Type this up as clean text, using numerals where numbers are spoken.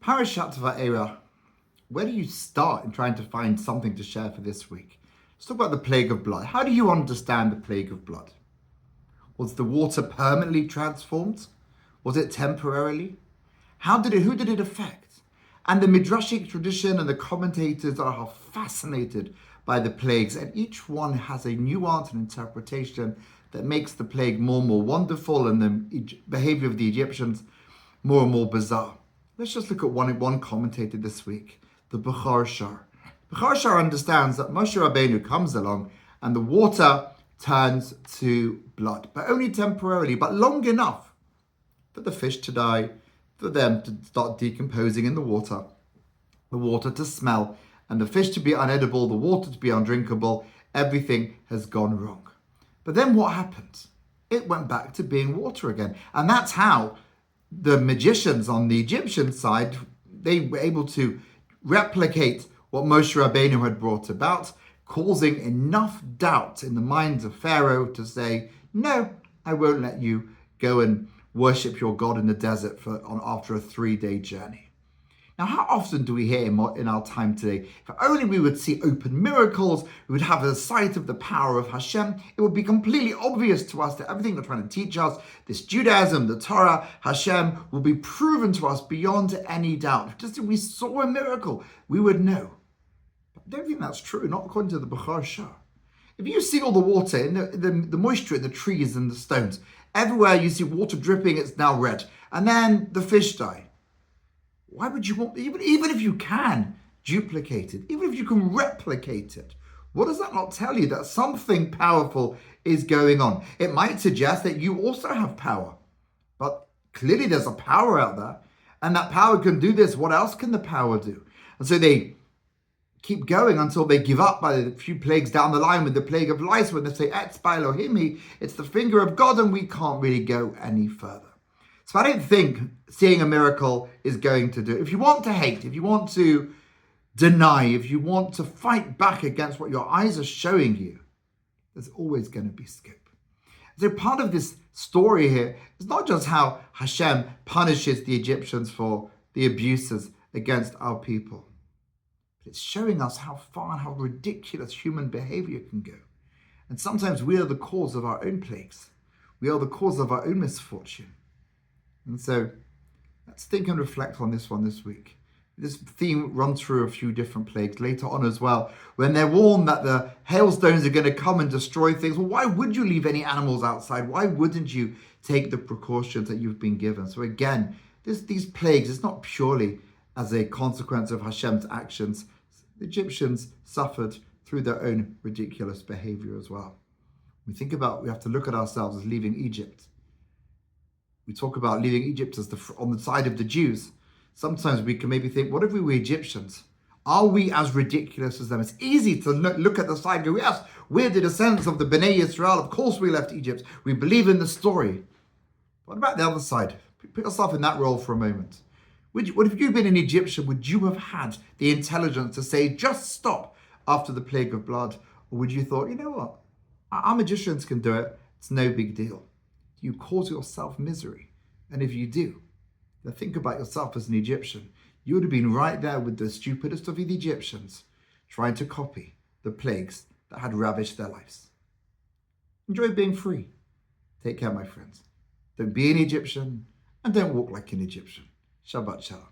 Parashat Vaera. Where do you start in trying to find something to share for this week? Let's talk about the plague of blood. How do you understand the plague of blood? Was the water permanently transformed? Was it temporarily? Who did it affect? And the Midrashic tradition and the commentators are fascinated by the plagues, and each one has a nuance and interpretation that makes the plague more and more wonderful and the behavior of the Egyptians more and more bizarre. Let's just look at one commentator this week, the Parashat. Parashat understands that Moshe Rabbeinu comes along and the water turns to blood, but only temporarily, but long enough for the fish to die, for them to start decomposing in the water to smell, and the fish to be unedible, the water to be undrinkable. Everything has gone wrong. But then what happened? It went back to being water again. And that's how the magicians on the Egyptian side, they were able to replicate what Moshe Rabbeinu had brought about, causing enough doubt in the minds of Pharaoh to say, no, I won't let you go and worship your God in the desert after a 3-day journey. Now, how often do we hear in our time today, if only we would see open miracles, we would have a sight of the power of Hashem, it would be completely obvious to us that everything they're trying to teach us, this Judaism, the Torah, Hashem, will be proven to us beyond any doubt. Just if we saw a miracle, we would know. But I don't think that's true, not according to the Parashat. If you see all the water, in the moisture in the trees and the stones, everywhere you see water dripping, it's now red, and then the fish die. Why would you want, even if you can duplicate it, even if you can replicate it, what does that not tell you? That something powerful is going on. It might suggest that you also have power, but clearly there's a power out there, and that power can do this. What else can the power do? And so they keep going until they give up by a few plagues down the line with the plague of lice, when they say, Etzba Elohimi, it's the finger of God, and we can't really go any further. So I don't think seeing a miracle is going to do it. If you want to hate, if you want to deny, if you want to fight back against what your eyes are showing you, there's always going to be scope. So part of this story here is not just how Hashem punishes the Egyptians for the abuses against our people, but it's showing us how far and how ridiculous human behavior can go. And sometimes we are the cause of our own plagues. We are the cause of our own misfortune. And so let's think and reflect on this one this week. This theme runs through a few different plagues later on as well. When they're warned that the hailstones are going to come and destroy things, well, why would you leave any animals outside? Why wouldn't you take the precautions that you've been given? So again, these plagues, it's not purely as a consequence of Hashem's actions. The Egyptians suffered through their own ridiculous behavior as well. We have to look at ourselves as leaving Egypt. We talk about leaving Egypt as on the side of the Jews. Sometimes we can maybe think, what if we were Egyptians? Are we as ridiculous as them? It's easy to look at the side and go, yes, we're the descendants of the Bnei Yisrael. Of course we left Egypt. We believe in the story. What about the other side? Put yourself in that role for a moment. What if you'd been an Egyptian? Would you have had the intelligence to say, just stop after the plague of blood? Or would you thought, you know what? Our magicians can do it. It's no big deal. You cause yourself misery. And if you do, then think about yourself as an Egyptian. You would have been right there with the stupidest of the Egyptians, trying to copy the plagues that had ravished their lives. Enjoy being free. Take care, my friends. Don't be an Egyptian, and don't walk like an Egyptian. Shabbat shalom.